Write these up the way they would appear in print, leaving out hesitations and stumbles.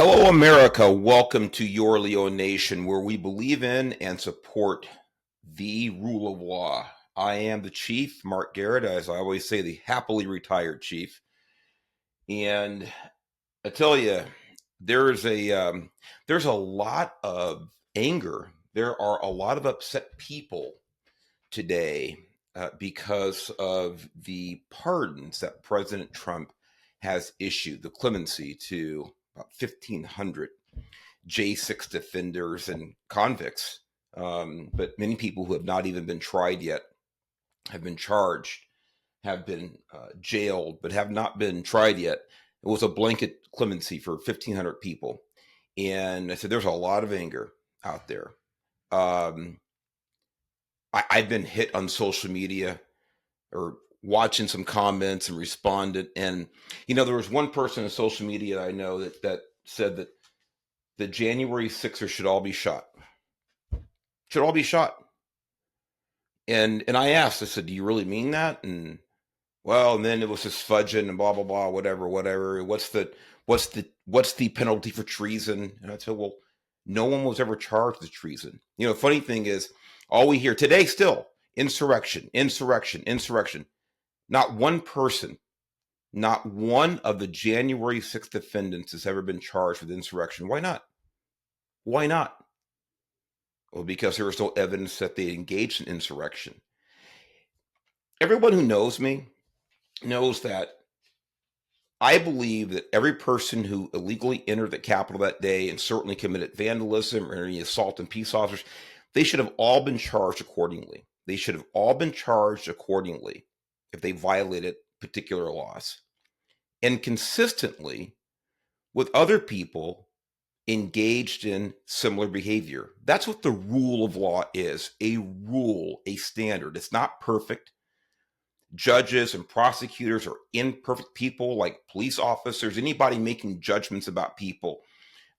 Hello, America. Welcome to your Leo Nation, where we believe in and support the rule of law. I am the Chief, Mark Garrett, as I always say, the happily retired Chief. And I tell you, there's there's a lot of anger. There are a lot of upset people today because of the pardons that President Trump has issued, the clemency to about 1,500 J6 defenders and convicts. But many people who have not even been tried yet have been charged, have been jailed, but have not been tried yet. It was a blanket clemency for 1,500 people. And I said, there's a lot of anger out there. I've been hit on social media or watching some comments and responded. And, there was one person on social media I know that said that the January 6ers should all be shot. Should all be shot. And I asked, I said, do you really mean that? And then it was just fudging and blah, blah, blah, whatever. What's the penalty for treason? And I said, well, no one was ever charged with treason. Funny thing is, all we hear today still, insurrection. Not one person, not one of the January 6th defendants has ever been charged with insurrection. Why not? Why not? Well, because there was no evidence that they engaged in insurrection. Everyone who knows me knows that I believe that every person who illegally entered the Capitol that day and certainly committed vandalism or any assault on peace officers, they should have all been charged accordingly. They should have all been charged accordingly if they violated particular laws. And consistently with other people engaged in similar behavior. That's what the rule of law is, a rule, a standard. It's not perfect. Judges and prosecutors are imperfect people, like police officers. Anybody making judgments about people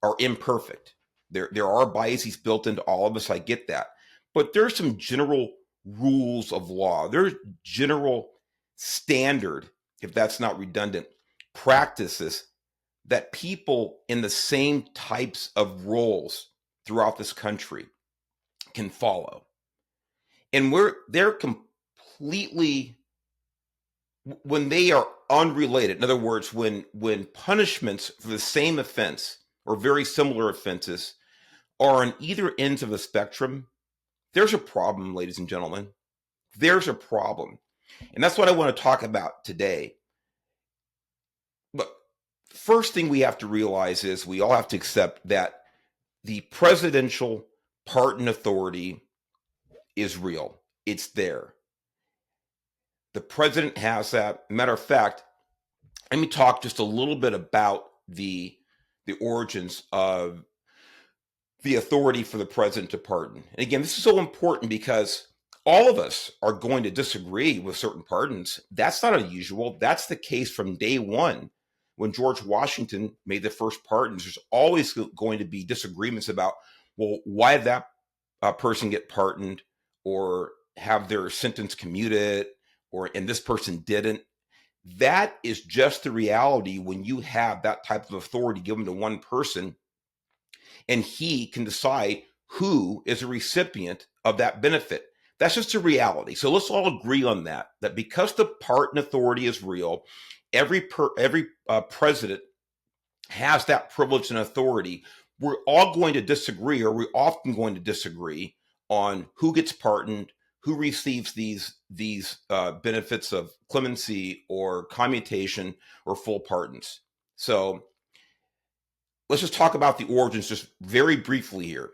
are imperfect. There are biases built into all of us. I get that. But there's some general rules of law. There's general standard, if that's not redundant, practices that people in the same types of roles throughout this country can follow. And they're completely, when they are unrelated, in other words, when punishments for the same offense or very similar offenses are on either ends of the spectrum, there's a problem, ladies and gentlemen. There's a problem. And that's what I want to talk about today. But first thing we have to realize is we all have to accept that the presidential pardon authority is real. It's there. The president has that. Matter of fact, let me talk just a little bit about the origins of the authority for the president to pardon. And again, this is so important because all of us are going to disagree with certain pardons. That's not unusual. That's the case from day one. When George Washington made the first pardons, there's always going to be disagreements about, well, why did that person get pardoned or have their sentence commuted, and this person didn't. That is just the reality when you have that type of authority given to one person, and he can decide who is a recipient of that benefit. That's just a reality. So let's all agree on that because the pardon authority is real, every president has that privilege and authority. We're all going to disagree, or we're often going to disagree on who gets pardoned, who receives these benefits of clemency or commutation or full pardons. So let's just talk about the origins just very briefly here.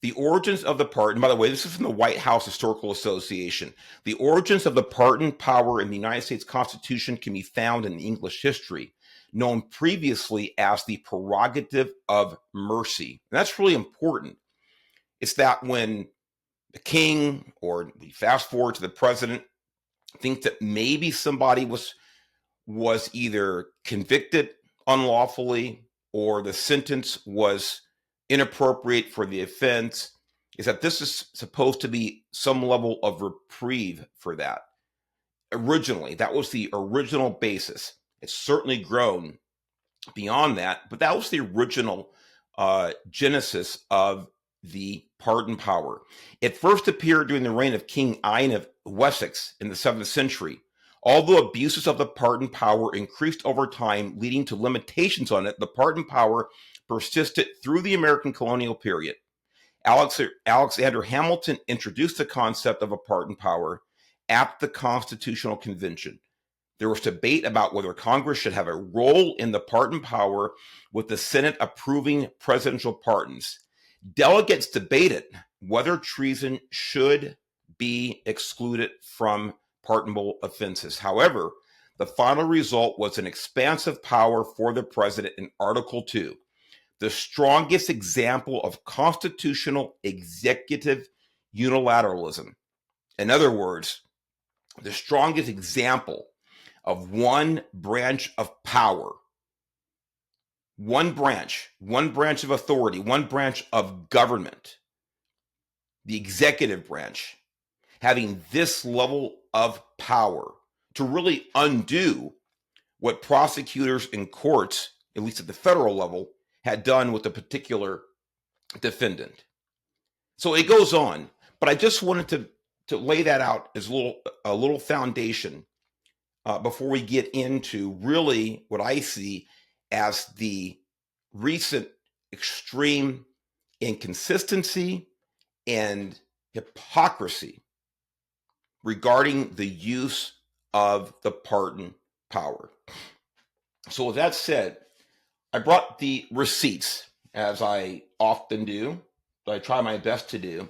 The origins of the pardon, by the way, this is from the White House Historical Association. The origins of the pardon power in the United States Constitution can be found in English history, known previously as the prerogative of mercy. And that's really important. It's that when the king, or we fast forward to the president, think that maybe somebody was either convicted unlawfully or the sentence was inappropriate for the offense, is that this is supposed to be some level of reprieve for that. Originally, that was the original basis. It's certainly grown beyond that, but that was the original genesis of the pardon power. It first appeared during the reign of King Ian of Wessex in the 7th century. Although abuses of the pardon power increased over time, leading to limitations on it, the pardon power persisted through the American colonial period. Alexander Hamilton introduced the concept of a pardon power at the Constitutional Convention. There was debate about whether Congress should have a role in the pardon power, with the Senate approving presidential pardons. Delegates debated whether treason should be excluded from pardonable offenses. However, the final result was an expansive power for the president in Article 2, the strongest example of constitutional executive unilateralism. In other words, the strongest example of one branch of power, one branch of authority, one branch of government, the executive branch, having this level of power to really undo what prosecutors in courts, at least at the federal level, had done with a particular defendant. So it goes on, but I just wanted to lay that out as a little foundation before we get into really what I see as the recent extreme inconsistency and hypocrisy regarding the use of the pardon power. So with that said, I brought the receipts, as I often do, that I try my best to do.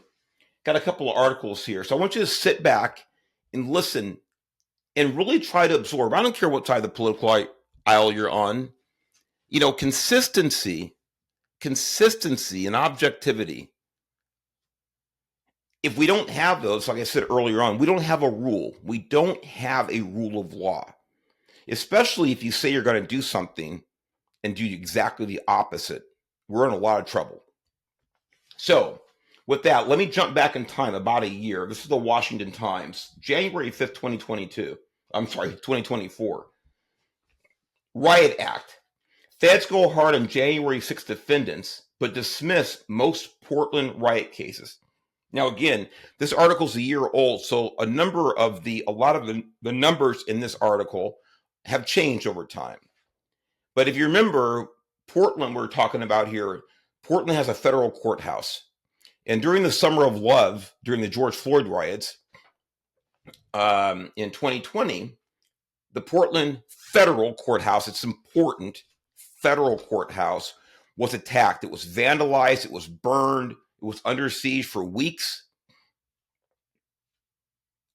Got a couple of articles here. So I want you to sit back and listen and really try to absorb. I don't care what side of the political aisle you're on. You know, consistency and objectivity. If we don't have those, like I said earlier on, we don't have a rule. We don't have a rule of law, especially if you say you're going to do something and do exactly the opposite. We're in a lot of trouble. So with that, let me jump back in time about a year. This is the Washington Times, January 5th, 2024. Riot Act. Feds go hard on January 6th defendants, but dismiss most Portland riot cases. Now, again, this article is a year old, so a lot of the numbers in this article have changed over time. But if you remember, Portland, we're talking about here, Portland has a federal courthouse. And during the Summer of Love, during the George Floyd riots in 2020, the Portland federal courthouse, it's important, federal courthouse, was attacked. It was vandalized. It was burned. It was under siege for weeks.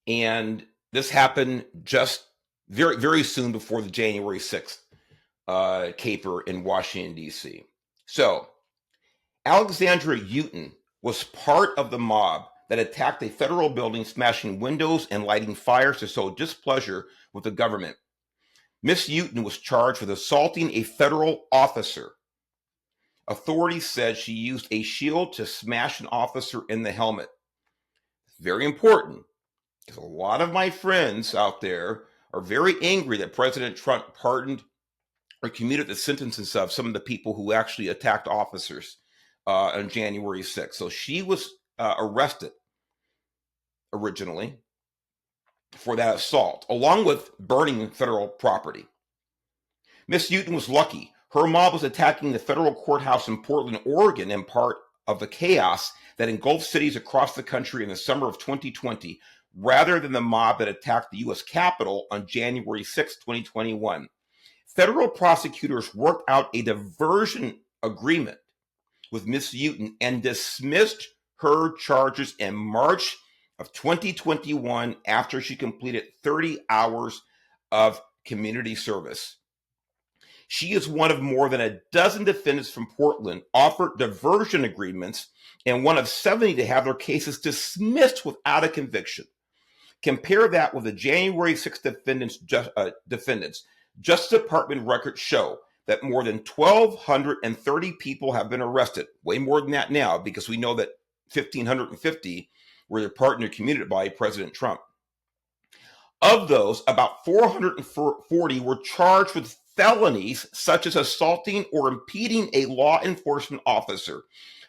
And this happened just very, very soon before the January 6th caper in Washington, D.C. So Alexandra Houghton was part of the mob that attacked a federal building, smashing windows and lighting fires to sow displeasure with the government. Miss Houghton was charged with assaulting a federal officer. Authorities said she used a shield to smash an officer in the helmet. It's very important, because a lot of my friends out there are very angry that President Trump pardoned or commuted the sentences of some of the people who actually attacked officers on January 6th. So she was arrested originally for that assault, along with burning federal property. Miss Houghton was lucky. Her mob was attacking the federal courthouse in Portland, Oregon, in part of the chaos that engulfed cities across the country in the summer of 2020, rather than the mob that attacked the U.S. Capitol on January 6, 2021. Federal prosecutors worked out a diversion agreement with Miss Houghton and dismissed her charges in March of 2021 after she completed 30 hours of community service. She is one of more than a dozen defendants from Portland offered diversion agreements and one of 70 to have their cases dismissed without a conviction. Compare that with the January 6th defendants. Justice Department records show that more than 1,230 people have been arrested, way more than that now, because we know that 1,550 were pardoned or commuted by President Trump. Of those, about 440 were charged with felonies such as assaulting or impeding a law enforcement officer,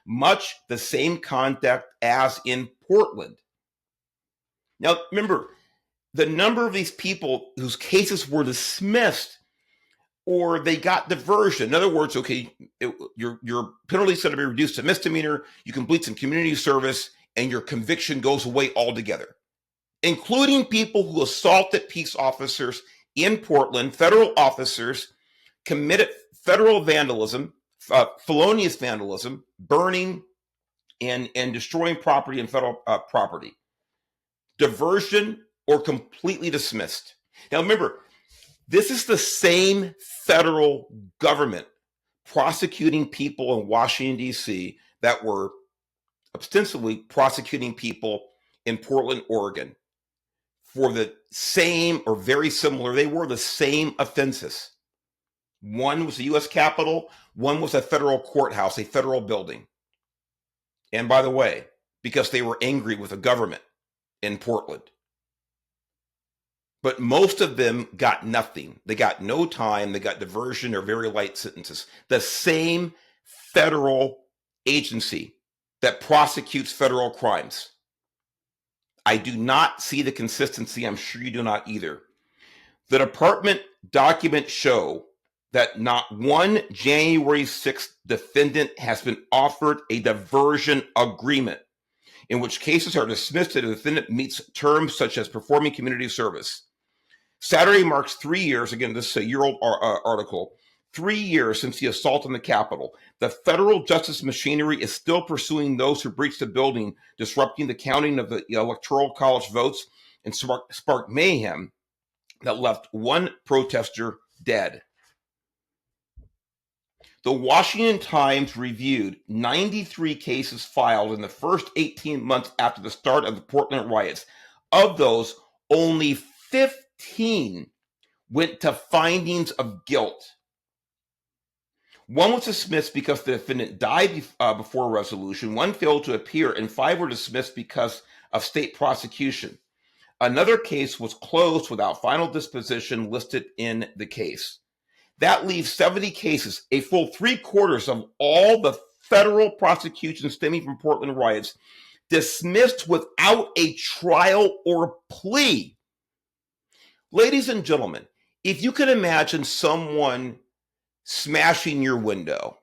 much the same conduct as in Portland. Now, remember, the number of these people whose cases were dismissed or they got diversion. In other words, okay, your penalty is going to be reduced to misdemeanor, you complete some community service, and your conviction goes away altogether, including people who assaulted peace officers in Portland, federal officers, committed federal vandalism, felonious vandalism, burning and destroying property and federal property. Diversion or completely dismissed. Now remember, this is the same federal government prosecuting people in Washington, D.C. that were ostensibly prosecuting people in Portland, Oregon for the same or very similar, they were the same offenses. One was the U.S. Capitol, one was a federal courthouse, a federal building. And by the way, because they were angry with the government in Portland. But most of them got nothing. They got no time. They got diversion or very light sentences. The same federal agency that prosecutes federal crimes. I do not see the consistency. I'm sure you do not either. The department documents show that not one January 6th defendant has been offered a diversion agreement, in which cases are dismissed if the defendant meets terms such as performing community service. Saturday marks 3 years, again, this is a year-old article, 3 years since the assault on the Capitol. The federal justice machinery is still pursuing those who breached the building, disrupting the counting of the Electoral College votes, and sparked mayhem that left one protester dead. The Washington Times reviewed 93 cases filed in the first 18 months after the start of the Portland riots. Of those, only 15 went to findings of guilt. One was dismissed because the defendant died before resolution. One failed to appear, and 5 were dismissed because of state prosecution. Another case was closed without final disposition listed in the case. That leaves 70 cases, a full 3/4 of all the federal prosecutions stemming from Portland riots, dismissed without a trial or plea. Ladies and gentlemen, if you can imagine someone smashing your window,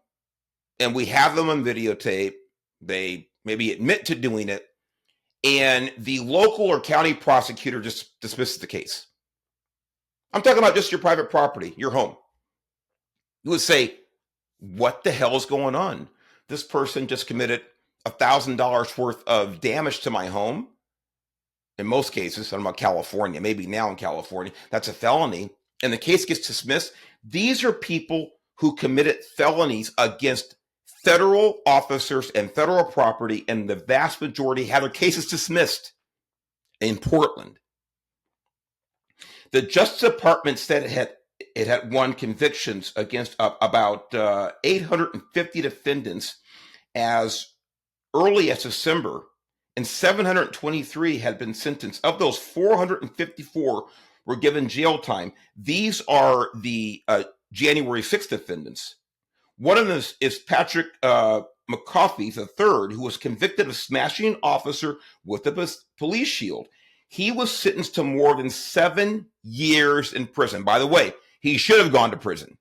and we have them on videotape, they maybe admit to doing it, and the local or county prosecutor just dismisses the case. I'm talking about just your private property, your home. You would say, what the hell is going on? This person just committed $1,000 worth of damage to my home. In most cases, I'm about California, maybe now in California, that's a felony, and the case gets dismissed. These are people who committed felonies against federal officers and federal property, and the vast majority had their cases dismissed in Portland. The Justice Department said it had won convictions against about 850 defendants as early as December, and 723 had been sentenced. Of those, 454 were given jail time. These are the January 6th defendants. One of them is Patrick McCoffey III, who was convicted of smashing an officer with a police shield. He was sentenced to more than 7 years in prison. By the way, he should have gone to prison.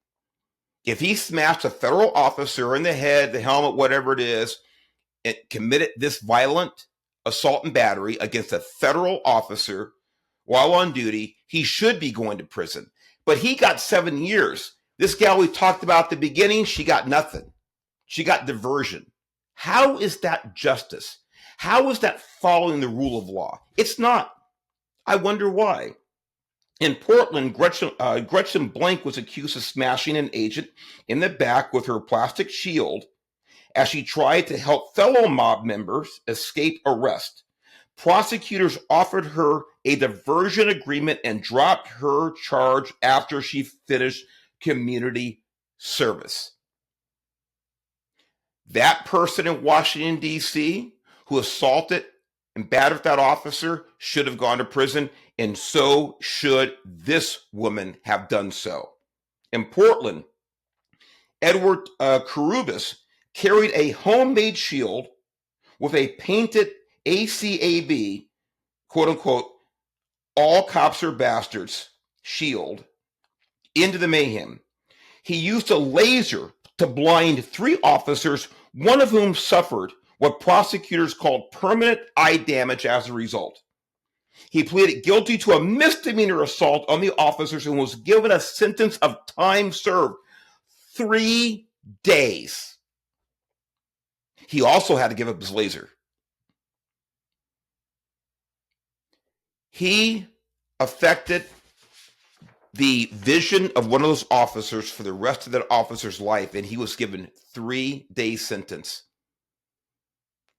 If he smashed a federal officer in the head, the helmet, whatever it is, and committed this violent assault and battery against a federal officer while on duty, he should be going to prison. But he got 7 years. This gal we talked about at the beginning, she got nothing. She got diversion. How is that justice? How is that following the rule of law? It's not. I wonder why. In Portland, Gretchen Blank was accused of smashing an agent in the back with her plastic shield as she tried to help fellow mob members escape arrest. Prosecutors offered her a diversion agreement and dropped her charge after she finished community service. That person in Washington, D.C., who assaulted and battered that officer should have gone to prison, and so should this woman have done so. in Portland, Edward Carubus carried a homemade shield with a painted ACAB, quote unquote, all cops are bastards shield into the mayhem. He used a laser to blind 3 officers, one of whom suffered what prosecutors called permanent eye damage as a result. He pleaded guilty to a misdemeanor assault on the officers and was given a sentence of time served, 3 days. He also had to give up his laser. He affected the vision of one of those officers for the rest of that officer's life, and he was given 3-day sentence.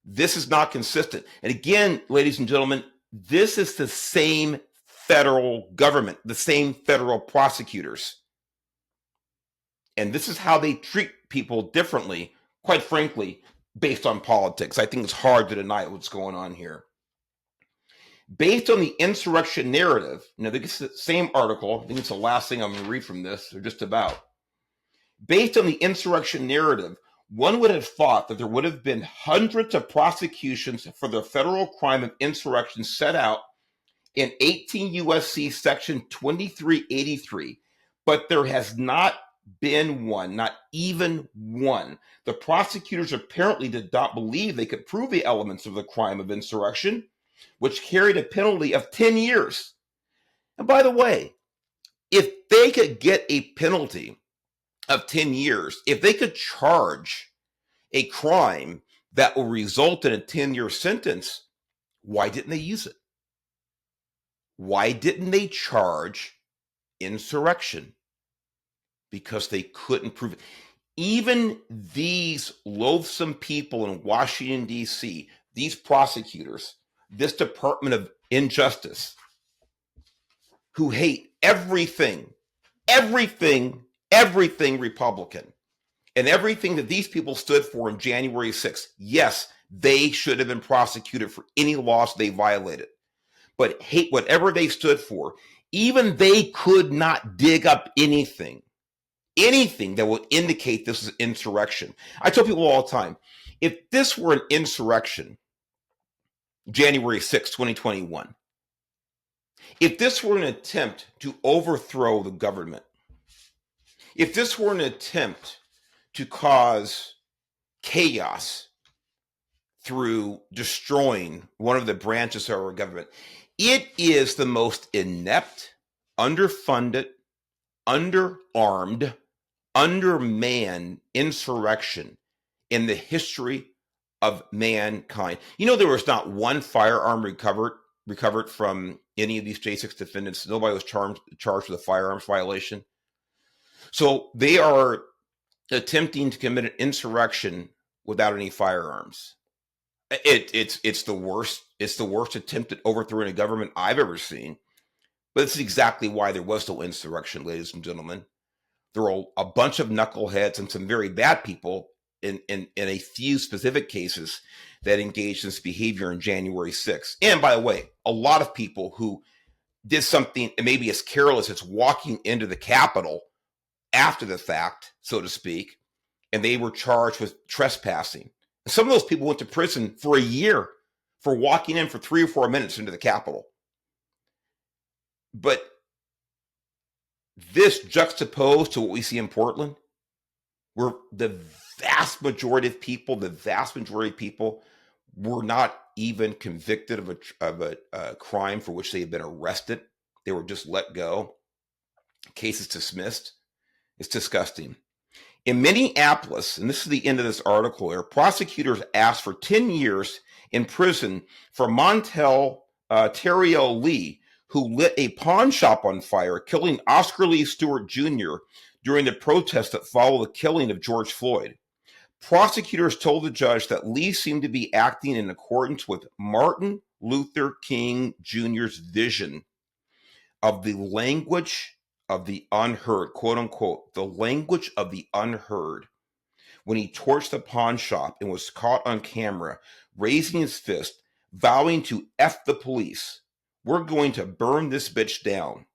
This is not consistent. And again, ladies and gentlemen, this is the same federal government, the same federal prosecutors. And this is how they treat people differently, quite frankly, based on politics. I think it's hard to deny what's going on here. Based on the insurrection narrative, I think it's the same article. I think it's the last thing I'm going to read from this, or just about. Based on the insurrection narrative, one would have thought that there would have been hundreds of prosecutions for the federal crime of insurrection set out in 18 U.S.C. Section 2383, but there has not been one, not even one. The prosecutors apparently did not believe they could prove the elements of the crime of insurrection, which carried a penalty of 10 years. And by the way, if they could get a penalty of 10 years, if they could charge a crime that will result in a 10-year sentence, why didn't they use it? Why didn't they charge insurrection? Because they couldn't prove it. Even these loathsome people in Washington, D.C., these prosecutors, this Department of Injustice, who hate everything Republican, and everything that these people stood for on January 6th, yes, they should have been prosecuted for any laws they violated. But hate whatever they stood for, even they could not dig up anything that would indicate this is insurrection. I tell people all the time, if this were an insurrection, January 6, 2021, if this were an attempt to overthrow the government, if this were an attempt to cause chaos through destroying one of the branches of our government, it is the most inept, underfunded, underarmed, undermanned insurrection in the history of mankind. There was not one firearm recovered from any of these J6 defendants. Nobody was charged with a firearms violation. So they are attempting to commit an insurrection without any firearms. It's the worst. It's the worst attempt at overthrowing a government I've ever seen. But this is exactly why there was no insurrection, ladies and gentlemen. There were a bunch of knuckleheads and some very bad people in a few specific cases that engaged in this behavior on January 6th. And by the way, a lot of people who did something maybe as careless as walking into the Capitol after the fact, so to speak, and they were charged with trespassing. Some of those people went to prison for a year for walking in for 3 or 4 minutes into the Capitol. But this juxtaposed to what we see in Portland, where the vast majority of people were not even convicted of a crime for which they had been arrested. They were just let go. Cases dismissed. It's disgusting. In Minneapolis, and this is the end of this article here, prosecutors asked for 10 years in prison for Montel Terrio Lee, who lit a pawn shop on fire, killing Oscar Lee Stewart Jr. during the protests that followed the killing of George Floyd. Prosecutors told the judge that Lee seemed to be acting in accordance with Martin Luther King Jr.'s vision of the language of the unheard, quote unquote, the language of the unheard, when he torched the pawn shop and was caught on camera, raising his fist, vowing to F the police. We're going to burn this bitch down.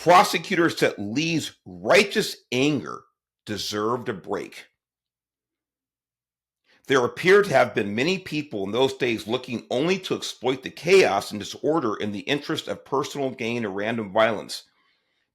Prosecutors said Lee's righteous anger deserved a break. There appear to have been many people in those days looking only to exploit the chaos and disorder in the interest of personal gain or random violence.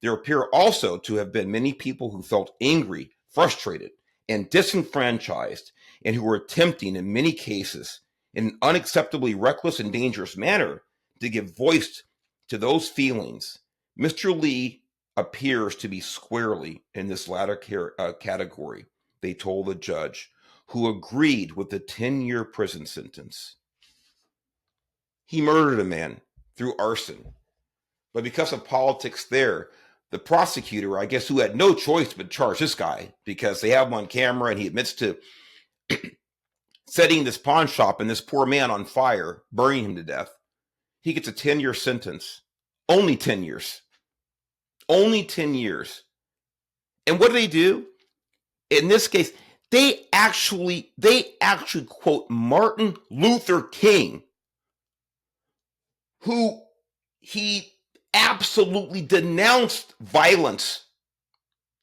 There appear also to have been many people who felt angry, frustrated, and disenfranchised, and who were attempting, in many cases, in an unacceptably reckless and dangerous manner, to give voice to those feelings. Mr. Lee appears to be squarely in this latter category, they told the judge, who agreed with the 10-year prison sentence. He murdered a man through arson. But because of politics there, the prosecutor, I guess, who had no choice but charge this guy because they have him on camera and he admits to setting this pawn shop and this poor man on fire, burning him to death, he gets a 10-year sentence. Only 10 years. Only 10 years. And what do? In this case, they actually quote Martin Luther King, who he absolutely denounced violence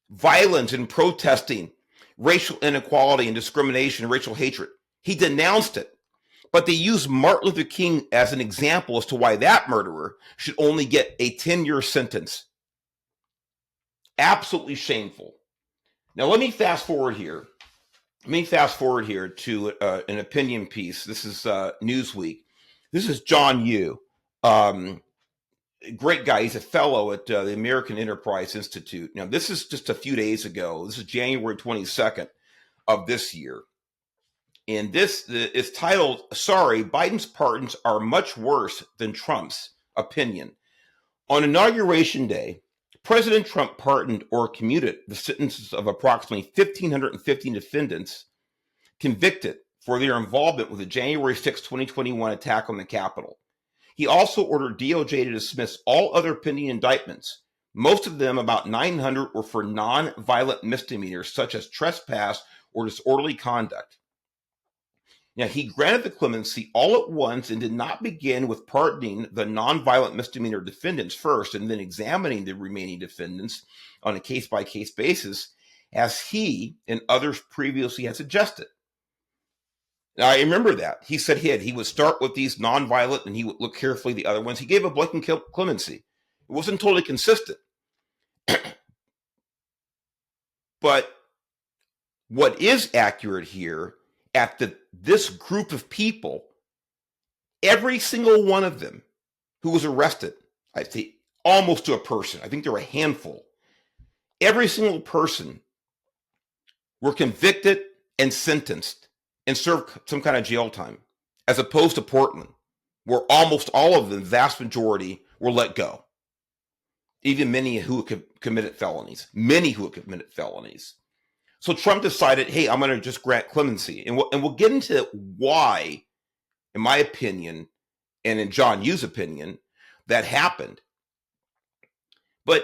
in protesting racial inequality and discrimination and racial hatred. He denounced it. But they used Martin Luther King as an example as to why that murderer should only get a 10-year sentence. Absolutely shameful. Now, let me fast forward here. To an opinion piece. This is Newsweek. This is John Yoo. Great guy. He's a fellow at the American Enterprise Institute. Now, this is just a few days ago. This is January 22nd of this year. And this is titled, "Sorry, Biden's pardons are much worse than Trump's opinion." On Inauguration Day, President Trump pardoned or commuted the sentences of approximately 1,550 defendants convicted for their involvement with the January 6, 2021 attack on the Capitol. He also ordered DOJ to dismiss all other pending indictments. Most of them, about 900, were for non-violent misdemeanors such as trespass or disorderly conduct. Now, he granted the clemency all at once and did not begin with pardoning the nonviolent misdemeanor defendants first and then examining the remaining defendants on a case-by-case basis, as he and others previously had suggested. Now, I remember that. He said he would start with these nonviolent and he would look carefully at the other ones. He gave a blatant clemency. It wasn't totally consistent. But what is accurate here, at this group of people, every single one of them who was arrested, I say almost to a person, I think there were a handful, every single person were convicted and sentenced and served some kind of jail time, as opposed to Portland, where almost all of them, the vast majority, were let go. Even many who committed felonies. So Trump decided, hey, I'm going to just grant clemency. And we'll get into why, in my opinion, and in John Yoo's opinion, that happened. But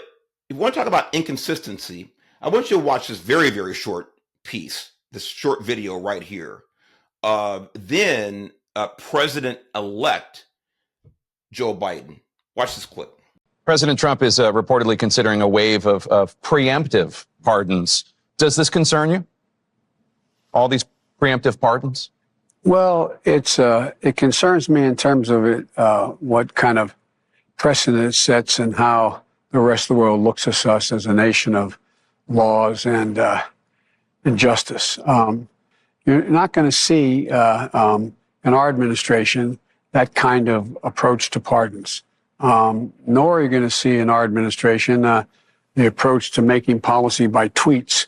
if you want to talk about inconsistency, I want you to watch this very, very short piece, this short video right here. Then President-elect Joe Biden. Watch this clip. President Trump is reportedly considering a wave of preemptive pardons. Does this concern you? All these preemptive pardons? Well, it concerns me in terms of what kind of precedent it sets and how the rest of the world looks at us as a nation of laws and justice. You're not going to see in our administration that kind of approach to pardons. Nor are you going to see in our administration the approach to making policy by tweets.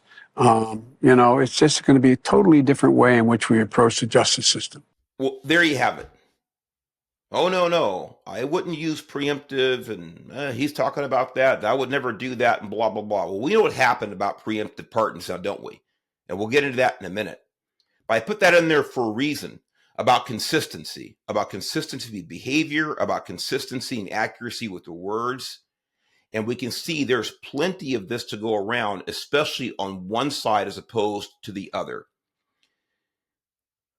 It's just going to be a totally different way in which we approach the justice system. Well, there you have it. Oh, no, I wouldn't use preemptive, and he's talking about that. I would never do that, and blah, blah, blah. Well, we know what happened about preemptive pardons now, don't we? And we'll get into that in a minute. But I put that in there for a reason, about consistency with behavior, about consistency and accuracy with the words. And we can see there's plenty of this to go around, especially on one side as opposed to the other.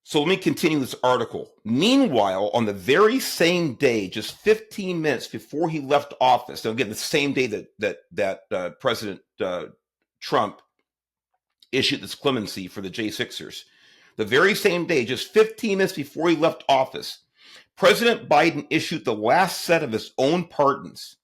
So let me continue this article. Meanwhile, on the very same day, just 15 minutes before he left office, now again, the same day that President Trump issued this clemency for the J6ers, the very same day, just 15 minutes before he left office, President Biden issued the last set of his own pardons.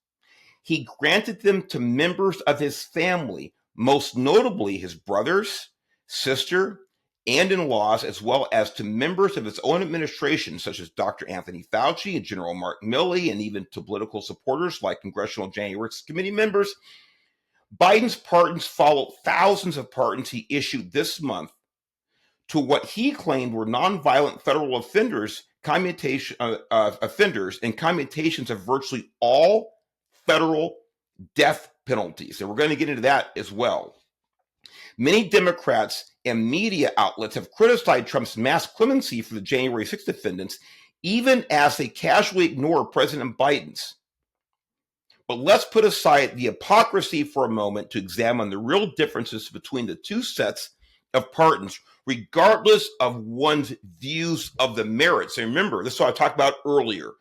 He granted them to members of his family, most notably his brothers, sister, and in-laws, as well as to members of his own administration, such as Dr. Anthony Fauci and General Mark Milley, and even to political supporters like Congressional January 6th Committee members. Biden's pardons followed thousands of pardons he issued this month to what he claimed were nonviolent federal offenders, offenders, and commutations of virtually all federal death penalties. And we're going to get into that as well. Many Democrats and media outlets have criticized Trump's mass clemency for the January 6th defendants, even as they casually ignore President Biden's. But let's put aside the hypocrisy for a moment to examine the real differences between the two sets of pardons, regardless of one's views of the merits. And remember, this is what I talked about earlier.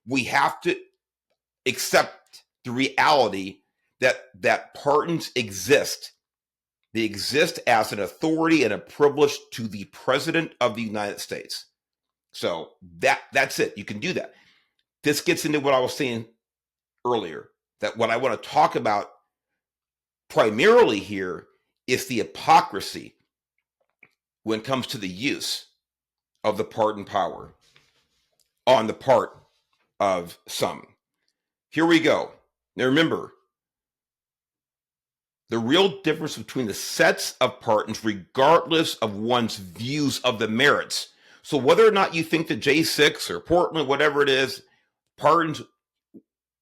We have to accept the reality that pardons exist. They exist as an authority and a privilege to the President of the United States. So that's it. You can do that. This gets into what I was saying earlier, that what I want to talk about primarily here is the hypocrisy when it comes to the use of the pardon power on the part of some. Here we go. Now remember, the real difference between the sets of pardons, regardless of one's views of the merits. So whether or not you think the J6 or Portland, whatever it is, pardons,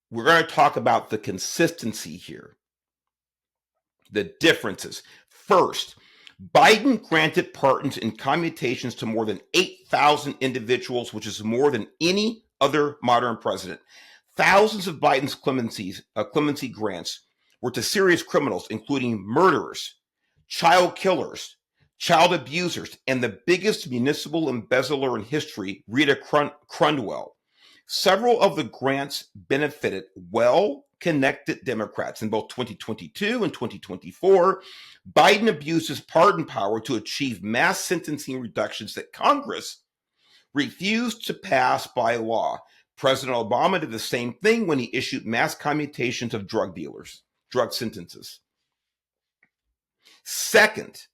we're going to talk about the consistency here, the differences. First, Biden granted pardons and commutations to more than 8,000 individuals, which is more than any other modern president. Thousands of Biden's clemency grants were to serious criminals, including murderers, child killers, child abusers, and the biggest municipal embezzler in history, Rita Crundwell. Several of the grants benefited well-connected Democrats. In both 2022 and 2024, Biden abused his pardon power to achieve mass sentencing reductions that Congress refused to pass by law. President Obama did the same thing when he issued mass commutations of drug dealers, drug sentences. Second,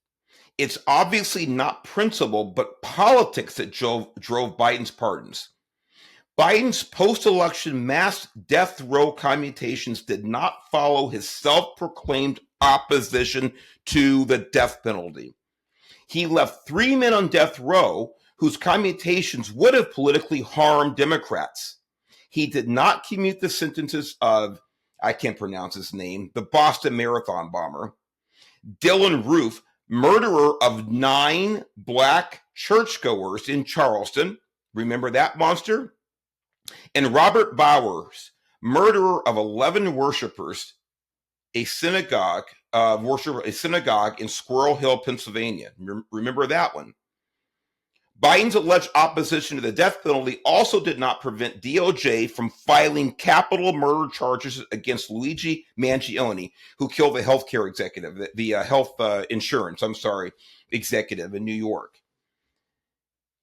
it's obviously not principle, but politics that drove Biden's pardons. Biden's post-election mass death row commutations did not follow his self-proclaimed opposition to the death penalty. He left 3 men on death row whose commutations would have politically harmed Democrats. He did not commute the sentences of, I can't pronounce his name, the Boston Marathon bomber, Dylan Roof, murderer of 9 black churchgoers in Charleston, remember that monster? And Robert Bowers, murderer of 11 worshipers, a synagogue in Squirrel Hill, Pennsylvania. Remember that one? Biden's alleged opposition to the death penalty also did not prevent DOJ from filing capital murder charges against Luigi Mangione, who killed the healthcare executive, the health insurance executive in New York.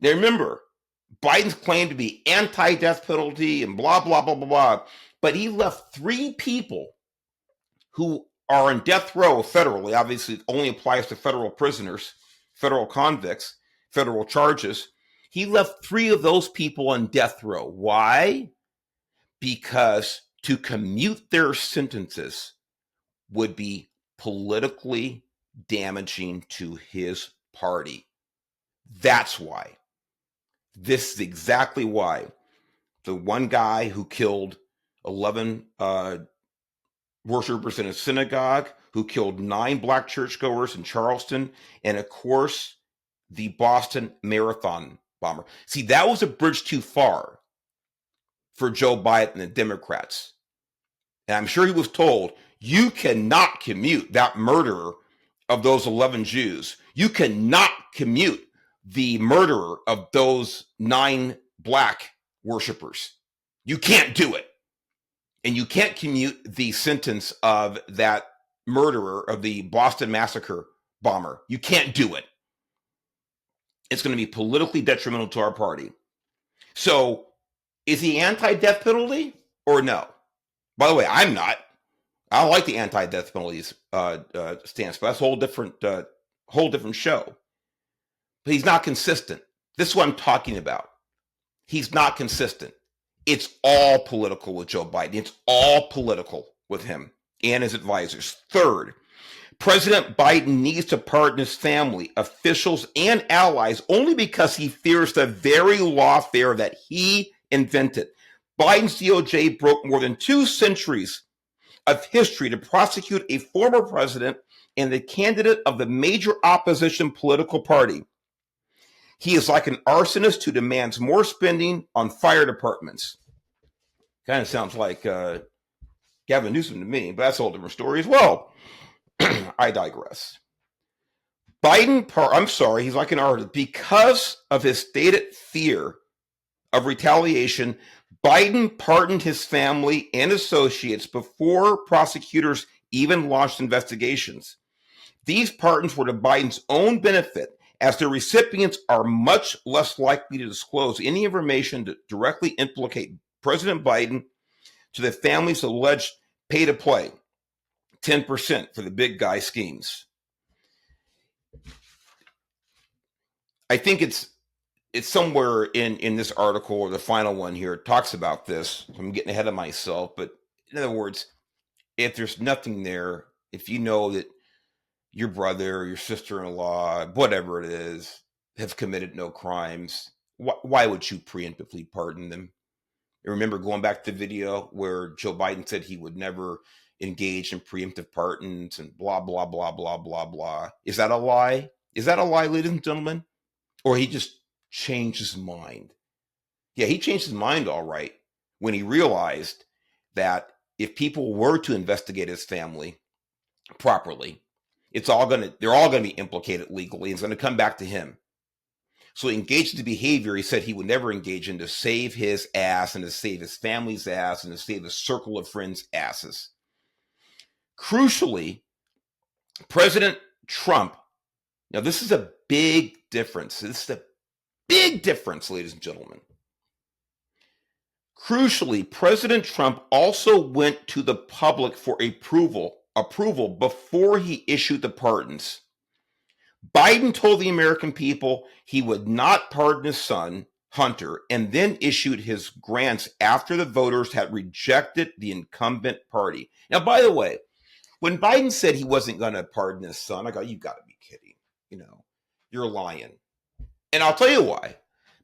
Now remember, Biden's claimed to be anti-death penalty and blah, blah, blah, blah, blah. But he left 3 people who are on death row federally. Obviously, it only applies to federal prisoners, federal convicts, federal charges. He left 3 of those people on death row. Why? Because to commute their sentences would be politically damaging to his party. That's why. This is exactly why. The one guy who killed 11 worshipers in a synagogue, who killed 9 black churchgoers in Charleston, and of course, the Boston Marathon bomber. See, that was a bridge too far for Joe Biden and the Democrats. And I'm sure he was told, you cannot commute that murderer of those 11 Jews. You cannot commute the murderer of those 9 black worshipers. You can't do it. And you can't commute the sentence of that murderer of the Boston Massacre bomber. You can't do it. It's going to be politically detrimental to our party. So is he anti-death penalty or no? By the way, I'm not. I don't like the anti-death penalties stance, but that's a whole different show. But he's not consistent. This is what I'm talking about. He's not consistent. It's all political with Joe Biden. It's all political with him and his advisors. Third, President Biden needs to pardon his family, officials, and allies only because he fears the very lawfare that he invented. Biden's DOJ broke more than 2 centuries of history to prosecute a former president and the candidate of the major opposition political party. He is like an arsonist who demands more spending on fire departments. Kind of sounds like Gavin Newsom to me, but that's a whole different story as well. I digress. He's like an artist. Because of his stated fear of retaliation, Biden pardoned his family and associates before prosecutors even launched investigations. These pardons were to Biden's own benefit, as the recipients are much less likely to disclose any information to directly implicate President Biden to the family's alleged pay-to-play, 10% for the big guy schemes. I think it's somewhere in this article, or the final one here, it talks about this. I'm getting ahead of myself, but in other words, if there's nothing there, if you know that your brother, your sister-in-law, whatever it is, have committed no crimes, why would you preemptively pardon them? And remember going back to the video where Joe Biden said he would never engage in preemptive pardons and blah, blah, blah, blah, blah, blah. Is that a lie? Is that a lie, ladies and gentlemen? Or he just changed his mind? Yeah, he changed his mind all right when he realized that if people were to investigate his family properly, they're all going to be implicated legally, and it's going to come back to him. So he engaged in the behavior he said he would never engage in to save his ass and to save his family's ass and to save a circle of friends' asses. Crucially, President Trump, now this is a big difference. This is a big difference, ladies and gentlemen. Crucially, President Trump also went to the public for approval before he issued the pardons. Biden told the American people he would not pardon his son, Hunter, and then issued his grants after the voters had rejected the incumbent party. Now, by the way, when Biden said he wasn't going to pardon his son, I go, you got to be kidding. You're lying. And I'll tell you why.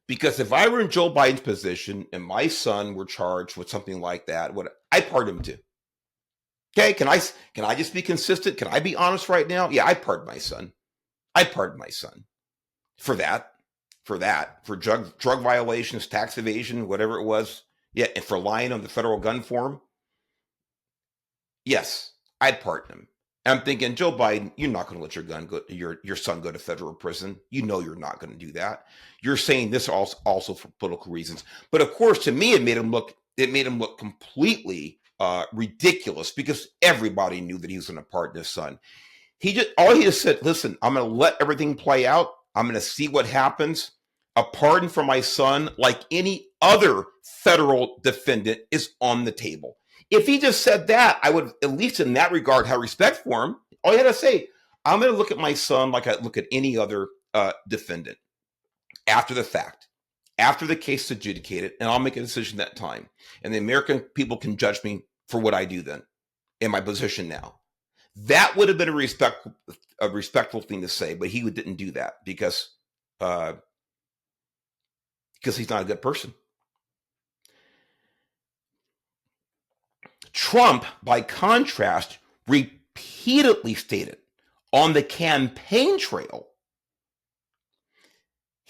Because if I were in Joe Biden's position and my son were charged with something like that, I'd pardon him too. Okay, can I just be consistent? Can I be honest right now? Yeah, I'd pardon my son. I'd pardon my son for drug violations, tax evasion, whatever it was. Yeah, and for lying on the federal gun form. Yes, I'd pardon him. And I'm thinking, Joe Biden, you're not going to let your son go to federal prison. You know you're not going to do that. You're saying this also for political reasons. But of course, to me, it made him look completely ridiculous, because everybody knew that he was going to pardon his son. He just said, listen, I'm going to let everything play out. I'm going to see what happens. A pardon for my son, like any other federal defendant, is on the table. If he just said that, I would, at least in that regard, have respect for him. All you had to say, I'm going to look at my son like I look at any other defendant after the fact, after the case is adjudicated, and I'll make a decision that time. And the American people can judge me for what I do then in my position now. That would have been a respectful thing to say, but he didn't do that because he's not a good person. Trump, by contrast, repeatedly stated on the campaign trail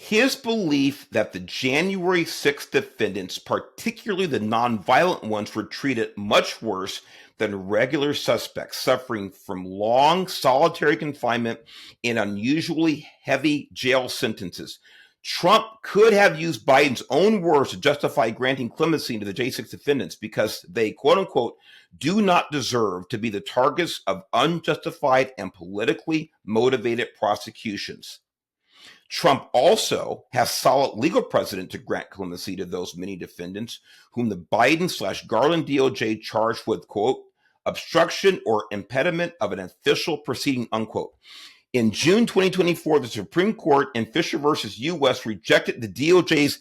His belief that the January 6th defendants, particularly the nonviolent ones, were treated much worse than regular suspects, suffering from long solitary confinement and unusually heavy jail sentences. Trump could have used Biden's own words to justify granting clemency to the J6 defendants because they, quote unquote, do not deserve to be the targets of unjustified and politically motivated prosecutions. Trump also has solid legal precedent to grant clemency to those many defendants whom the Biden/Garland DOJ charged with, quote, obstruction or impediment of an official proceeding, unquote. In June 2024, the Supreme Court in Fisher versus U.S. rejected the DOJ's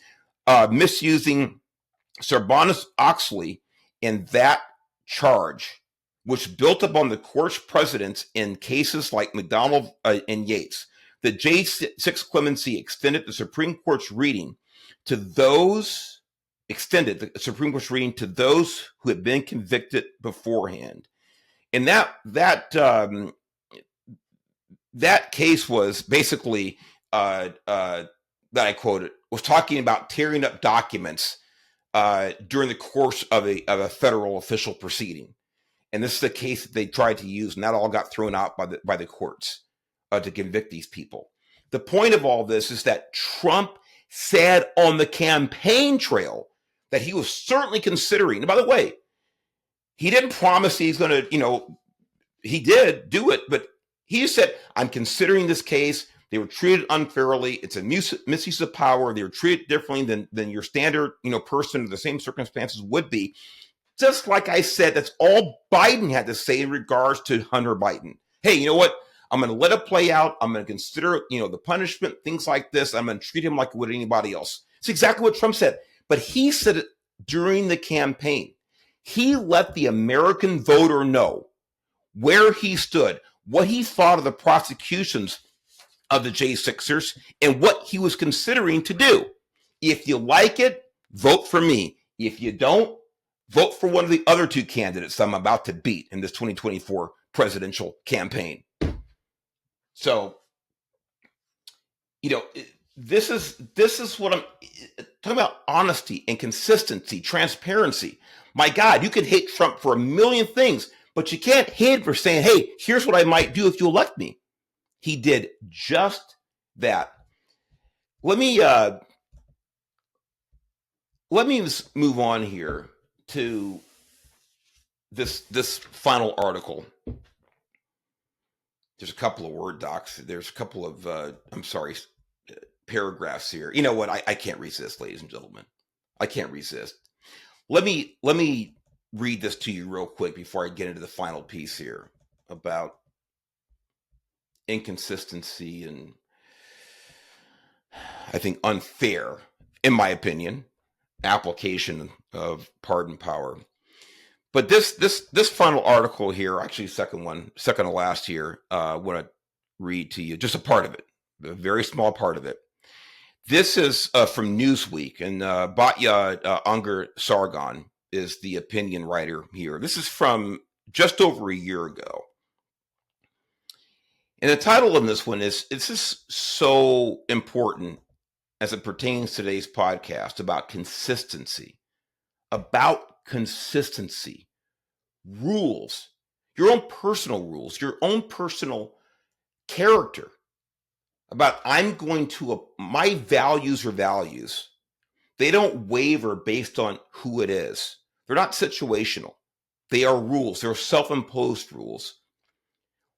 misusing Sarbanes-Oxley in that charge, which built upon the court's precedents in cases like McDonald and Yates. The J6 clemency extended the Supreme Court's reading to those who had been convicted beforehand. And that case was basically that I quoted was talking about tearing up documents during the course of a federal official proceeding. And this is the case that they tried to use, and that all got thrown out by the courts to convict these people. The point of all this is that Trump said on the campaign trail that he was certainly considering, and by the way, he didn't promise he's going to, he did do it, but he said, I'm considering this case. They were treated unfairly. It's a misuse of power. They were treated differently than your standard, person in the same circumstances would be. Just like I said, that's all Biden had to say in regards to Hunter Biden. Hey, you know what? I'm going to let it play out. I'm going to consider, the punishment, things like this. I'm going to treat him like I would anybody else. It's exactly what Trump said. But he said it during the campaign. He let the American voter know where he stood, what he thought of the prosecutions of the J6ers, and what he was considering to do. If you like it, vote for me. If you don't, vote for one of the other two candidates I'm about to beat in this 2024 presidential campaign. So, this is what I'm talking about: honesty and consistency, transparency. My God, you can hate Trump for a million things, but you can't hate him for saying, hey, here's what I might do if you elect me. He did just that. Let me just move on here to this final article. There's a couple of Word docs. There's a couple of, paragraphs here. You know what? I can't resist, ladies and gentlemen. I can't resist. Let me read this to you real quick before I get into the final piece here about inconsistency and, I think, unfair, in my opinion, application of pardon power. But this final article here, actually second to last here, I want to read to you just a part of it, a very small part of it. This is from Newsweek, and Batya Ungar-Sargon is the opinion writer here. This is from just over a year ago. And the title of this one is so important as it pertains to today's podcast about consistency. Rules, your own personal rules, your own personal character about my values are values. They don't waver based on who it is. They're not situational. They are rules. They're self-imposed rules.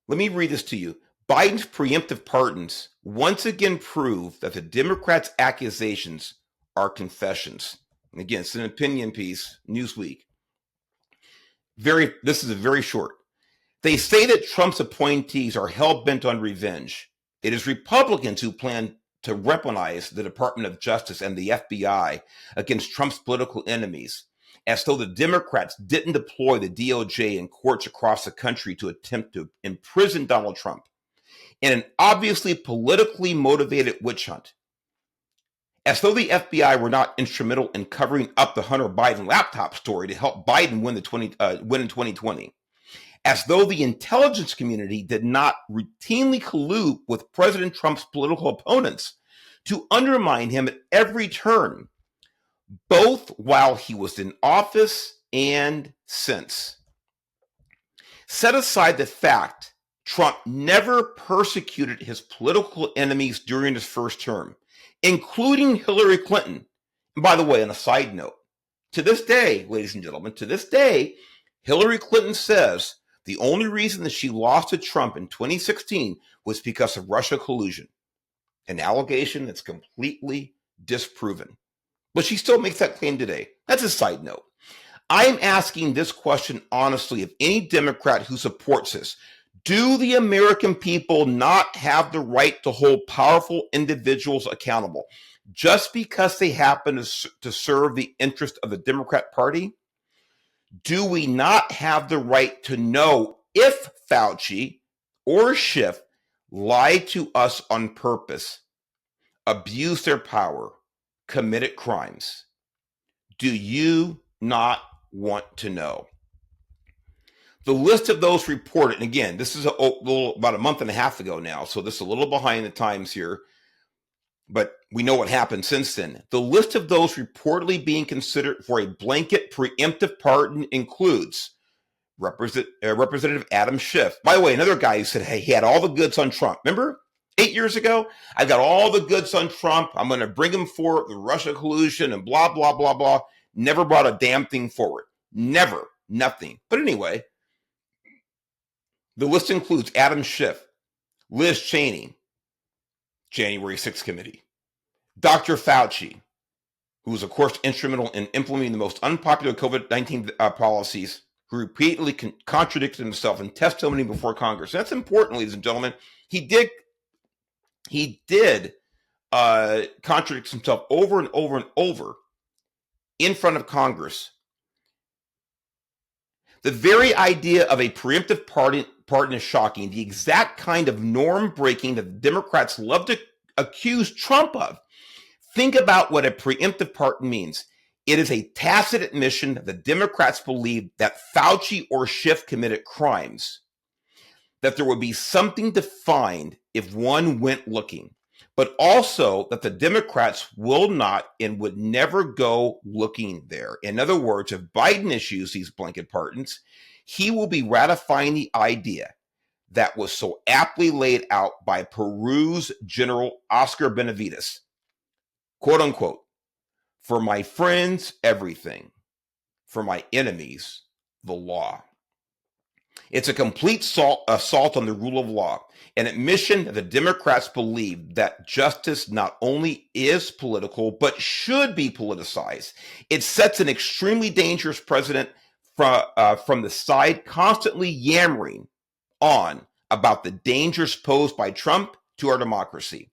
Let me read this to you. Biden's preemptive pardons once again prove that the Democrats' accusations are confessions. And again, it's an opinion piece, Newsweek. This is a very short. They say that Trump's appointees are hell-bent on revenge. It is Republicans who plan to weaponize the Department of Justice and the FBI against Trump's political enemies, as though the Democrats didn't deploy the DOJ in courts across the country to attempt to imprison Donald Trump in an obviously politically motivated witch hunt. As though the FBI were not instrumental in covering up the Hunter Biden laptop story to help Biden win in 2020. As though the intelligence community did not routinely collude with President Trump's political opponents to undermine him at every turn, both while he was in office and since. Set aside the fact Trump never persecuted his political enemies during his first term, including Hillary Clinton. And by the way, on a side note, to this day, ladies and gentlemen, to this day, Hillary Clinton says the only reason that she lost to Trump in 2016 was because of Russia collusion, an allegation that's completely disproven. But she still makes that claim today. That's a side note. I am asking this question honestly of any Democrat who supports this. Do the American people not have the right to hold powerful individuals accountable just because they happen to serve the interest of the Democrat Party? Do we not have the right to know if Fauci or Schiff lied to us on purpose, abused their power, committed crimes? Do you not want to know? The list of those reported, and again, this is about a month and a half ago now, so this is a little behind the times here, but we know what happened since then. The list of those reportedly being considered for a blanket preemptive pardon includes Representative Adam Schiff. By the way, another guy who said, hey, he had all the goods on Trump. Remember 8 years ago? I've got all the goods on Trump. I'm going to bring him for the Russia collusion and blah, blah, blah, blah. Never brought a damn thing forward. Never. Nothing. But anyway, the list includes Adam Schiff, Liz Cheney, January 6th committee, Dr. Fauci, who was, of course, instrumental in implementing the most unpopular COVID-19 policies, who repeatedly contradicted himself in testimony before Congress. That's important, ladies and gentlemen. He did contradict himself over and over and over in front of Congress. The very idea of a preemptive pardon is shocking. The exact kind of norm breaking that the Democrats love to accuse Trump of. Think about what a preemptive pardon means. It is a tacit admission that the Democrats believe that Fauci or Schiff committed crimes, that there would be something to find if one went looking, but also that the Democrats will not and would never go looking there. In other words, if Biden issues these blanket pardons, he will be ratifying the idea that was so aptly laid out by Peru's General Oscar Benavides, quote unquote, for my friends, everything. For my enemies, the law. It's a complete assault on the rule of law, an admission that the Democrats believe that justice not only is political, but should be politicized. It sets an extremely dangerous precedent from the side constantly yammering on about the dangers posed by Trump to our democracy.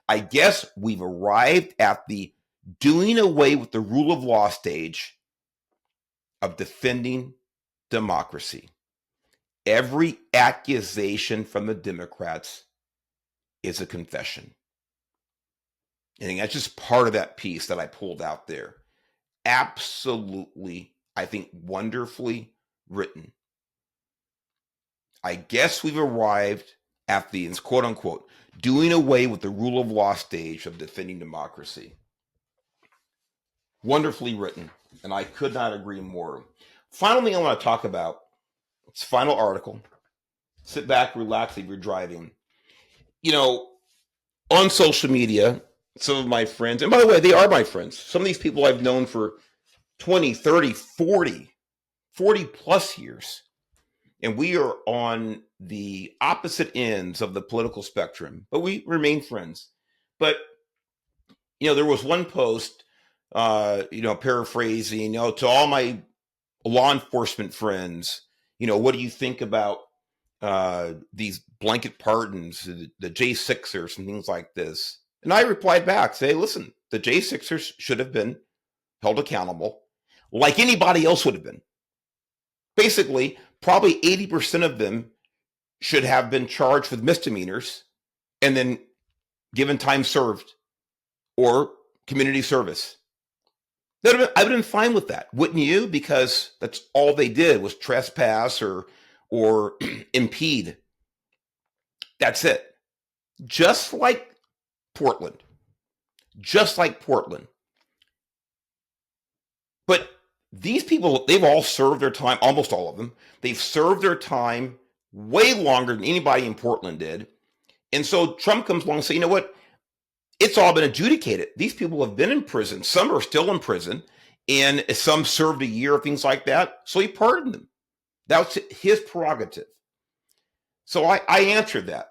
I guess we've arrived at the doing away with the rule of law stage of defending democracy. Every accusation from the Democrats is a confession. And that's just part of that piece that I pulled out there. Absolutely, I think, wonderfully written. I guess we've arrived at the, quote unquote, doing away with the rule of law stage of defending democracy. Wonderfully written, and I could not agree more. Final thing I want to talk about, it's final article. Sit back, relax if you're driving. You know, on social media, some of my friends, and by the way, they are my friends. Some of these people I've known for 20, 30, 40 plus years. And we are on the opposite ends of the political spectrum, but we remain friends. But, you know, there was one post, paraphrasing, to all my law enforcement friends, what do you think about these blanket pardons, the J6ers and things like this? And I replied back, say, listen, the J6ers should have been held accountable like anybody else would have been. Basically, probably 80% of them should have been charged with misdemeanors and then given time served or community service. I would have been fine with that, wouldn't you? Because that's all they did was trespass or impede. That's it. Just like Portland. just like Portland. But these people, they've all served their time, almost all of them. They've served their time way longer than anybody in Portland did. And so Trump comes along and says, you know what? It's all been adjudicated. These people have been in prison. Some are still in prison, and some served a year, things like that. So he pardoned them. That was his prerogative. So I answered that.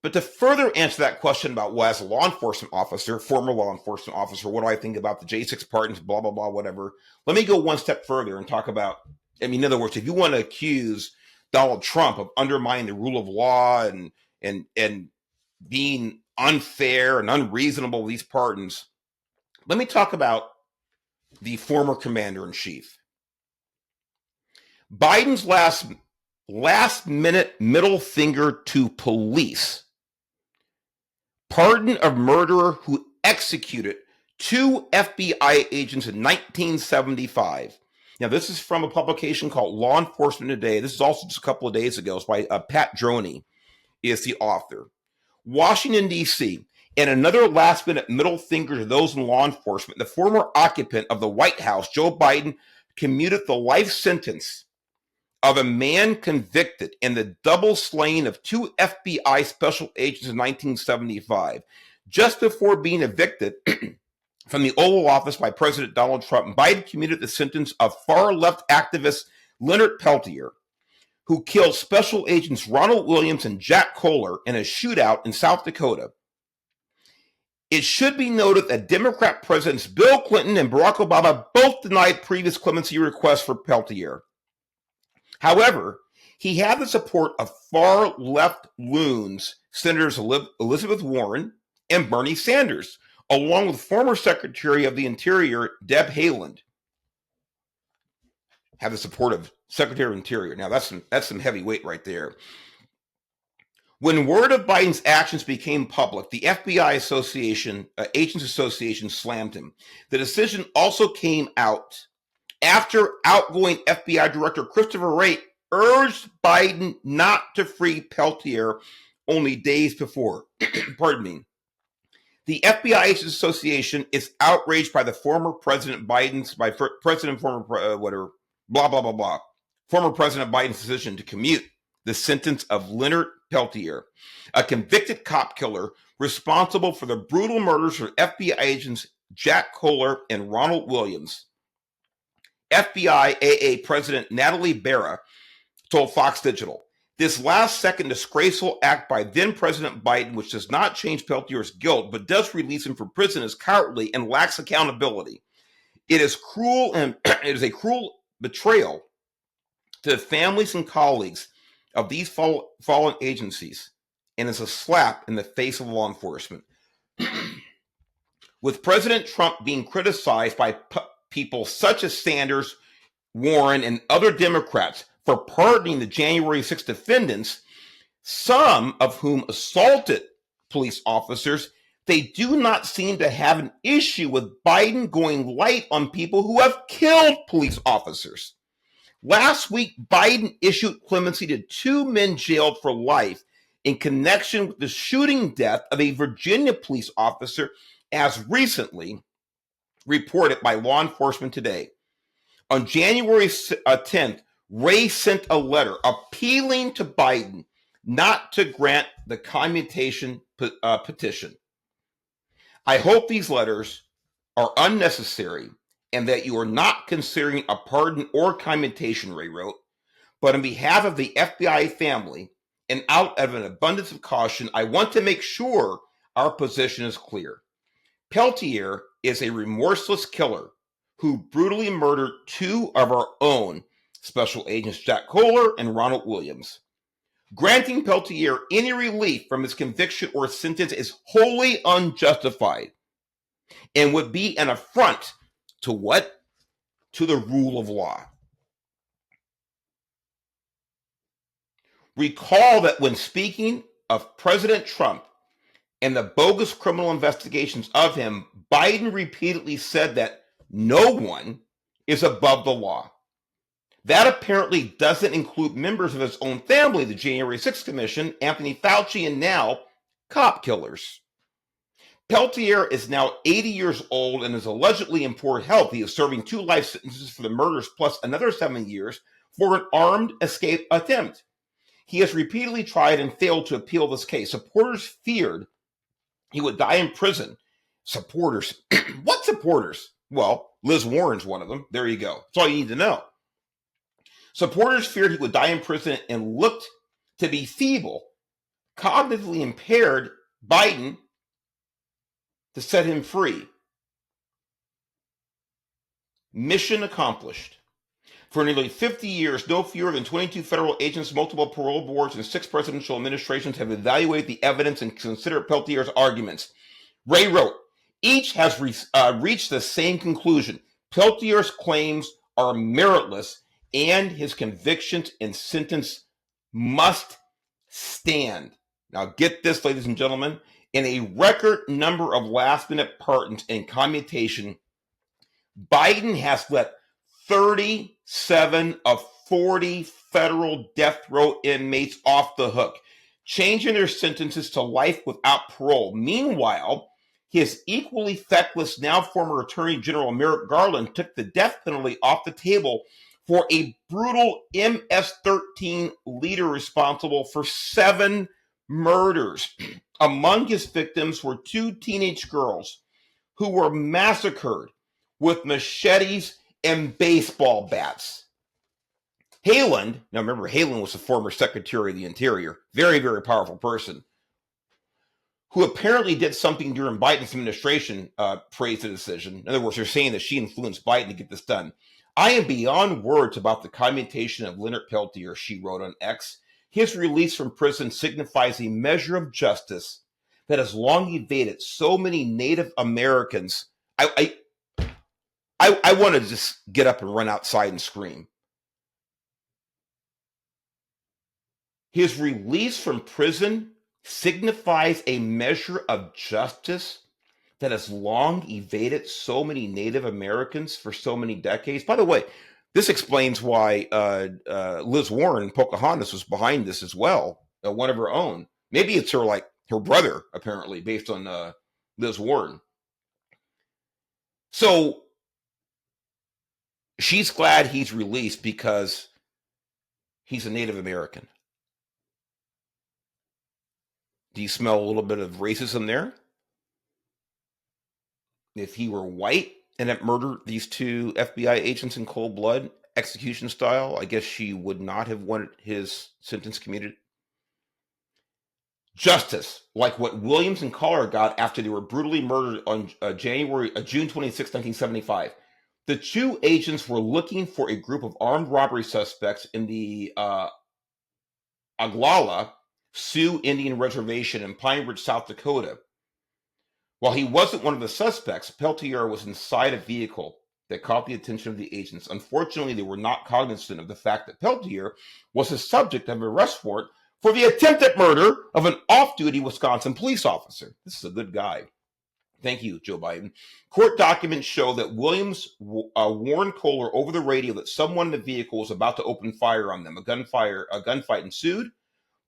But to further answer that question about, well, as a law enforcement officer, former law enforcement officer, what do I think about the J6 pardons, blah, blah, blah, whatever. Let me go one step further and talk about, I mean, in other words, if you want to accuse Donald Trump of undermining the rule of law and being unfair and unreasonable with these pardons, let me talk about the former commander-in-chief. Biden's last minute middle finger to police. Pardon of murderer who executed 2 FBI agents in 1975. Now, this is from a publication called Law Enforcement Today. This is also just a couple of days ago. It's by Pat Droney is the author. Washington, D.C., and another last-minute middle finger to those in law enforcement. The former occupant of the White House, Joe Biden, commuted the life sentence of a man convicted in the double slaying of 2 FBI special agents in 1975. Just before being evicted from the Oval Office by President Donald Trump, Biden commuted the sentence of far-left activist Leonard Peltier, who killed special agents Ronald Williams and Jack Kohler in a shootout in South Dakota. It should be noted that Democrat Presidents Bill Clinton and Barack Obama both denied previous clemency requests for Peltier. However, he had the support of far-left loons, Senators Elizabeth Warren and Bernie Sanders, along with former Secretary of the Interior Deb Haaland. Have the support of Secretary of Interior. Now, that's some heavy weight right there. When word of Biden's actions became public, the FBI Agents Association slammed him. The decision also came out after outgoing FBI Director Christopher Wray urged Biden not to free Peltier only days before. Pardon me. The FBI Agents Association is outraged by the former President Biden's, former President Biden's decision to commute the sentence of Leonard Peltier, a convicted cop killer responsible for the brutal murders of FBI agents Jack Kohler and Ronald Williams. FBI AA President Natalie Berra told Fox Digital, this last-second disgraceful act by then-President Biden, which does not change Peltier's guilt, but does release him from prison, is cowardly and lacks accountability. It is cruel, and it is a cruel betrayal to the families and colleagues of these fallen agencies, and is a slap in the face of law enforcement. With President Trump being criticized by people such as Sanders, Warren, and other Democrats for pardoning the January 6th defendants, some of whom assaulted police officers, they do not seem to have an issue with Biden going light on people who have killed police officers. Last week, Biden issued clemency to 2 men jailed for life in connection with the shooting death of a Virginia police officer, as recently reported by Law Enforcement Today. On January 10th, Wray sent a letter appealing to Biden not to grant the commutation petition. I hope these letters are unnecessary and that you are not considering a pardon or commutation, Wray wrote. But on behalf of the FBI family and out of an abundance of caution, I want to make sure our position is clear. Peltier is a remorseless killer who brutally murdered 2 of our own special agents, Jack Kohler and Ronald Williams. Granting Peltier any relief from his conviction or sentence is wholly unjustified and would be an affront to what? To the rule of law. Recall that when speaking of President Trump and the bogus criminal investigations of him, Biden repeatedly said that no one is above the law. That apparently doesn't include members of his own family, the January 6th Commission, Anthony Fauci, and now cop killers. Peltier is now 80 years old and is allegedly in poor health. He is serving 2 life sentences for the murders plus another 7 years for an armed escape attempt. He has repeatedly tried and failed to appeal this case. Supporters feared he would die in prison. Supporters? What supporters? Well, Liz Warren's one of them. There you go. That's all you need to know. Supporters feared he would die in prison and looked to be feeble, cognitively impaired Biden to set him free. Mission accomplished. For nearly 50 years, no fewer than 22 federal agents, multiple parole boards, and 6 presidential administrations have evaluated the evidence and considered Peltier's arguments. Ray wrote, each has reached the same conclusion. Peltier's claims are meritless, and his convictions and sentence must stand. Now get this, ladies and gentlemen. In a record number of last-minute pardons and commutation, Biden has let 37 of 40 federal death row inmates off the hook, changing their sentences to life without parole. Meanwhile, his equally feckless, now former Attorney General Merrick Garland took the death penalty off the table for a brutal MS-13 leader responsible for 7 murders. Among his victims were 2 teenage girls who were massacred with machetes and baseball bats. Haaland, now remember, Haaland was the former Secretary of the Interior, very, very powerful person, who apparently did something during Biden's administration, praised the decision. In other words, they're saying that she influenced Biden to get this done. I am beyond words about the commutation of Leonard Peltier, she wrote on X. His release from prison signifies a measure of justice that has long evaded so many Native Americans. I want to just get up and run outside and scream. His release from prison signifies a measure of justice that has long evaded so many Native Americans for so many decades. By the way, this explains why Liz Warren, Pocahontas, was behind this as well, one of her own. Maybe it's her brother, apparently, based on Liz Warren. So she's glad he's released because he's a Native American. Do you smell a little bit of racism there? If he were white and had murdered these 2 FBI agents in cold blood, execution style, I guess she would not have wanted his sentence commuted. Justice, like what Williams and Collar got after they were brutally murdered on June 26, 1975. The 2 agents were looking for a group of armed robbery suspects in the Oglala Sioux Indian Reservation in Pine Ridge, South Dakota. While he wasn't one of the suspects, Peltier was inside a vehicle that caught the attention of the agents. Unfortunately, they were not cognizant of the fact that Peltier was the subject of an arrest warrant for the attempted murder of an off-duty Wisconsin police officer. This is a good guy. Thank you, Joe Biden. Court documents show that Williams warned Kohler over the radio that someone in the vehicle was about to open fire on them. A gunfight ensued.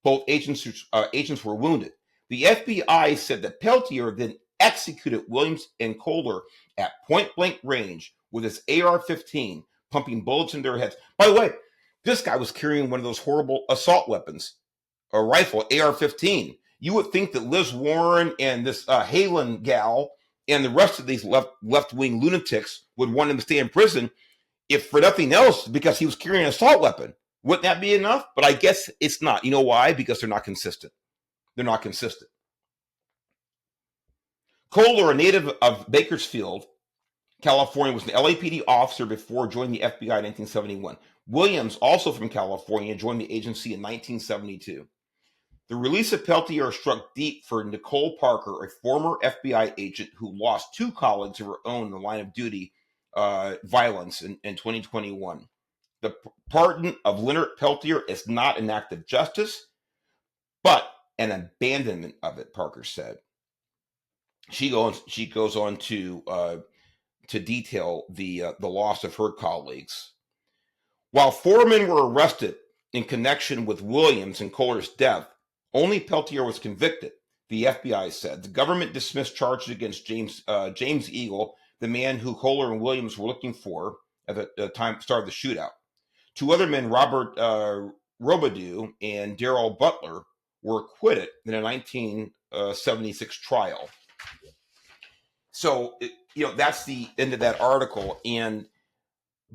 Both agents were wounded. The FBI said that Peltier then executed Williams and Kohler at point-blank range with his AR-15, pumping bullets into their heads. By the way, this guy was carrying one of those horrible assault weapons, a rifle, AR-15. You would think that Liz Warren and this Haaland gal and the rest of these left-wing lunatics would want him to stay in prison, if for nothing else, because he was carrying an assault weapon. Wouldn't that be enough? But I guess it's not. You know why? Because they're not consistent. They're not consistent. Kohler, a native of Bakersfield, California, was an LAPD officer before joining the FBI in 1971. Williams, also from California, joined the agency in 1972. The release of Peltier struck deep for Nicole Parker, a former FBI agent who lost 2 colleagues of her own in the line of duty violence in 2021. The pardon of Leonard Peltier is not an act of justice, but an abandonment of it, Parker said. She goes on to detail the loss of her colleagues. While 4 men were arrested in connection with Williams and Kohler's death, only Peltier was convicted. The FBI said the government dismissed charges against James Eagle, the man who Kohler and Williams were looking for at the time start of the shootout. Two other men, Robert Robidoux and Darrell Butler, were acquitted in a 1976 trial. So, that's the end of that article.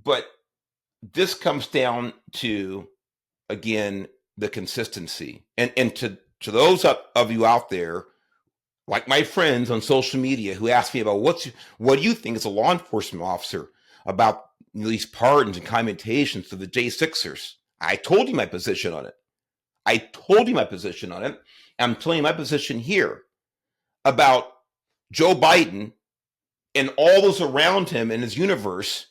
But this comes down to, again, the consistency. And to those of you out there, like my friends on social media who ask me about what do you think as a law enforcement officer about these pardons and commutations to the J6ers? I told you my position on it. I'm telling you my position here about Joe Biden and all those around him in his universe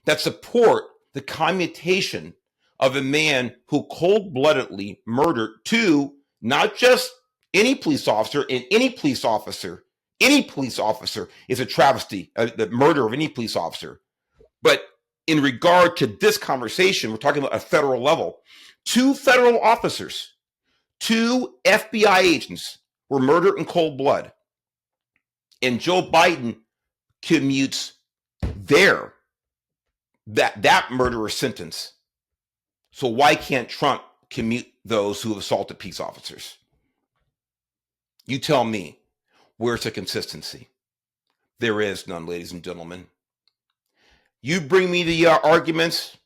that support the commutation of a man who cold-bloodedly murdered two, not just any police officer, and any police officer is a travesty, the murder of any police officer. But in regard to this conversation, we're talking about a federal level. Two federal officers, two FBI agents were murdered in cold blood. And Joe Biden commutes that murderer's sentence. So why can't Trump commute those who have assaulted peace officers? You tell me, where's the consistency? There is none, ladies and gentlemen. You bring me the arguments,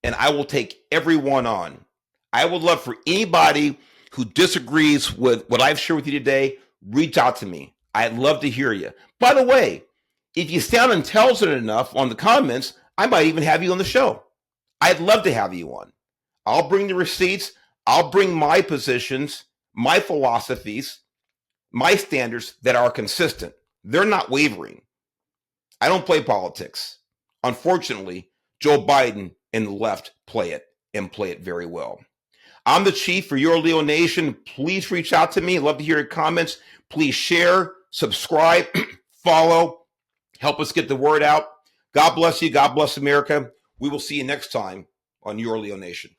and I will take every one on. I would love for anybody who disagrees with what I've shared with you today, reach out to me. I'd love to hear you. By the way, if you sound intelligent enough on the comments, I might even have you on the show. I'd love to have you on. I'll bring the receipts. I'll bring my positions, my philosophies, my standards that are consistent. They're not wavering. I don't play politics. Unfortunately, Joe Biden and the left play it, and play it very well. I'm the chief for Your Leo Nation. Please reach out to me. I'd love to hear your comments. Please share, subscribe, follow. Help us get the word out. God bless you. God bless America. We will see you next time on Your Leo Nation.